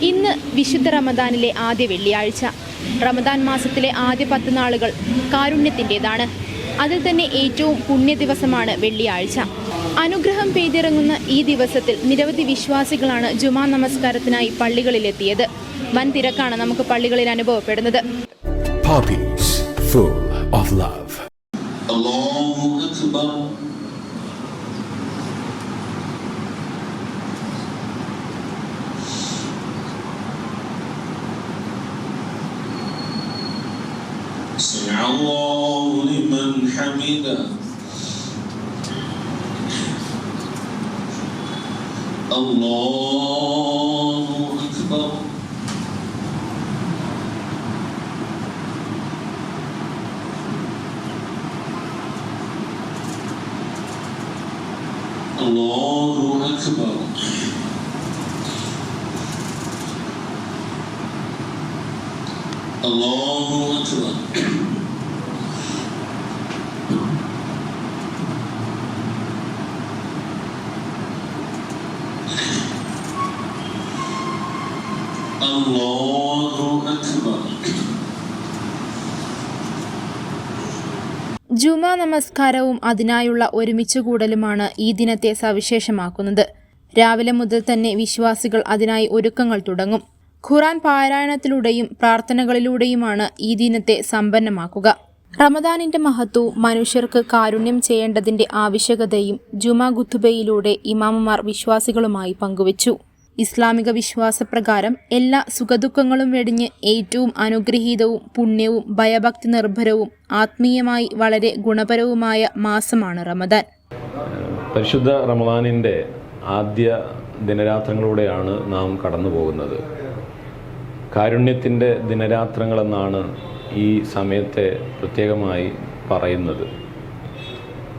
ഇന്ന് വിശുദ്ധ റമദാനിലെ ആദ്യ വെള്ളിയാഴ്ച. റമദാൻ മാസത്തിലെ ആദ്യ 10 നാളുകൾ കാരുണ്യത്തിൻ്റെതാണ്. അതിൽ തന്നെ ഏറ്റവും പുണ്യ ദിവസമാണ് വെള്ളിയാഴ്ച. അനുഗ്രഹം പെയ്തിറങ്ങുന്ന ഈ ദിവസത്തിൽ നിരവധി വിശ്വാസികളാണ് ജുമാ നമസ്കാരത്തിനായി പള്ളികളിലെത്തിയത്. വൻ തിരക്കാണ് നമുക്ക് പള്ളികളിൽ അനുഭവപ്പെടുന്നത്. سمع الله لمن حمده الله أكبر الله أكبر الله أكبر الله أكبر. ജുമാ നമസ്കാരവും അതിനായുള്ള ഒരുമിച്ചുകൂടലുമാണ് ഈ ദിനത്തെ സവിശേഷമാക്കുന്നത്. രാവിലെ മുതൽ തന്നെ വിശ്വാസികൾ അതിനായി ഒരുക്കങ്ങൾ തുടങ്ങും. ഖുർആൻ പാരായണത്തിലൂടെയും പ്രാർത്ഥനകളിലൂടെയുമാണ് ഈ ദിനത്തെ സമ്പന്നമാക്കുക. റമദാനിന്റെ മഹത്വവും മനുഷ്യർക്ക് കാരുണ്യം ചെയ്യേണ്ടതിന്റെ ആവശ്യകതയും ജുമാ ഖുതുബയിലൂടെ ഇമാമുമാർ വിശ്വാസികളുമായി പങ്കുവച്ചു. ഇസ്ലാമിക വിശ്വാസപ്രകാരം എല്ലാ സുഖദുഃഖങ്ങളും വെടിഞ്ഞ് ഏറ്റവും അനുഗ്രഹീതവും പുണ്യവും ഭയഭക്തി നിർഭരവും ആത്മീയമായി വളരെ ഗുണപരവുമായ മാസമാണ് റമദാൻ. പരിശുദ്ധ റമദാനിൻ്റെ ആദ്യ ദിനരാത്രങ്ങളിലൂടെയാണ് നാം കടന്നു പോകുന്നത്. കാരുണ്യത്തിൻ്റെ ദിനരാത്രങ്ങളെന്നാണ് ഈ സമയത്തെ പ്രത്യേകമായി പറയുന്നത്.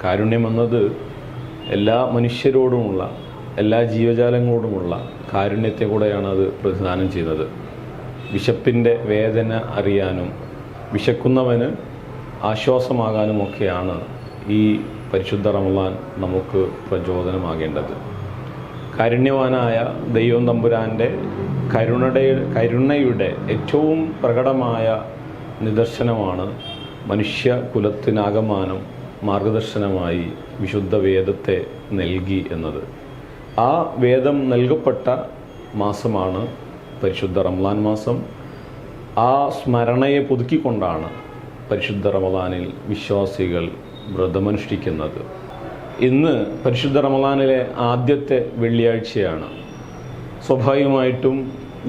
കാരുണ്യമെന്നത് എല്ലാ മനുഷ്യരോടുമുള്ള എല്ലാ ജീവജാലങ്ങളോടുമുള്ള കാരുണ്യത്തെ കൂടെയാണ് അത് പ്രതിദാനം ചെയ്യുന്നത്. വിശപ്പിൻ്റെ വേദന അറിയാനും വിശക്കുന്നവന് ആശ്വാസമാകാനുമൊക്കെയാണ് ഈ പരിശുദ്ധ റമദാൻ നമുക്ക് പ്രചോദനമാകേണ്ടത്. കാരുണ്യവാനായ ദൈവം തമ്പുരാൻ്റെ കരുണയുടെ ഏറ്റവും പ്രകടമായ നിദർശനമാണ് മനുഷ്യ കുലത്തിനാകമാനം മാർഗദർശനമായി വിശുദ്ധ വേദത്തെ നൽകി എന്നത്. ആ വേദം നൽകപ്പെട്ട മാസമാണ് പരിശുദ്ധ റമദാൻ മാസം. ആ സ്മരണയെ പുതുക്കിക്കൊണ്ടാണ് പരിശുദ്ധ റമദാനിൽ വിശ്വാസികൾ വ്രതമനുഷ്ഠിക്കുന്നത്. ഇന്ന് പരിശുദ്ധ റമദാനിലെ ആദ്യത്തെ വെള്ളിയാഴ്ചയാണ്. സ്വാഭാവികമായിട്ടും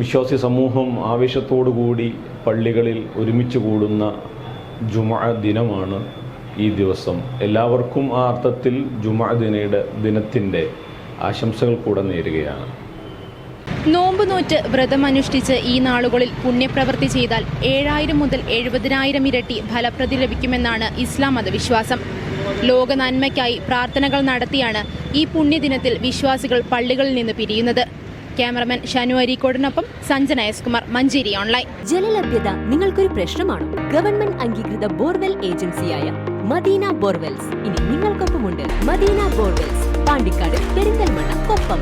വിശ്വാസി സമൂഹം ആവേശത്തോടുകൂടി പള്ളികളിൽ ഒരുമിച്ച് കൂടുന്ന ജുമുഅ ദിനമാണ് ഈ ദിവസം. എല്ലാവർക്കും ആ അർത്ഥത്തിൽ ജുമുഅ ദിനത്തിൻ്റെ ആശംസകൾ കൂടെ നേരുകയാണ്. നോമ്പ് നോറ്റ് വ്രതമനുഷ്ഠിച്ച് ഈ നാളുകളിൽ പുണ്യപ്രവൃത്തി ചെയ്താൽ 7000 മുതൽ 70,000 ഇരട്ടി ഫലപ്രതി ലഭിക്കുമെന്നാണ് ഇസ്ലാം മതവിശ്വാസം. ലോക നന്മയ്ക്കായി പ്രാർത്ഥനകൾ നടത്തിയാണ് ഈ പുണ്യദിനത്തിൽ വിശ്വാസികൾ പള്ളികളിൽ നിന്ന് പിരിയുന്നത്. ക്യാമറമാൻ ഷനു അരീക്കോടിനൊപ്പം സഞ്ജന എസ് കുമാർ, മഞ്ചേരി ഓൺലൈൻ. ജലലഭ്യത നിങ്ങൾക്കൊരു പ്രശ്നമാണോ? ഗവൺമെന്റ് അംഗീകൃത ബോർവെൽ ഏജൻസിയായ മദീന ബോർവെൽസ് ഇനി നിങ്ങൾക്കൊപ്പമുണ്ട്. മദീന ബോർവെൽസ്, പാണ്ടിക്കാട്, പെരിന്തൽമണ്ണ, കൊപ്പം.